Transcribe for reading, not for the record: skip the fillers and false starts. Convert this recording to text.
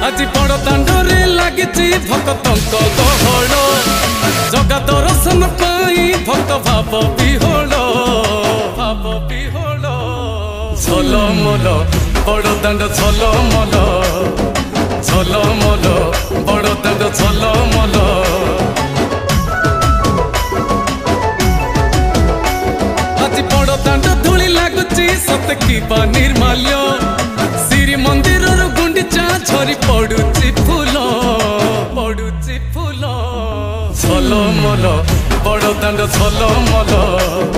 आज बड़ दांडरे लगी भक्तंक गहल जगा दर्शन पाई भक्त भाव विहोल झलमल बड़ दांड झलमल झलमल बड़ दांड झलमल आज बड़ दांड धूली लगुची सत कि निर्माल्य श्री मंदिर गुंडीचा झरी पड़ुची फूल झलमल बड़ दांड झलमल।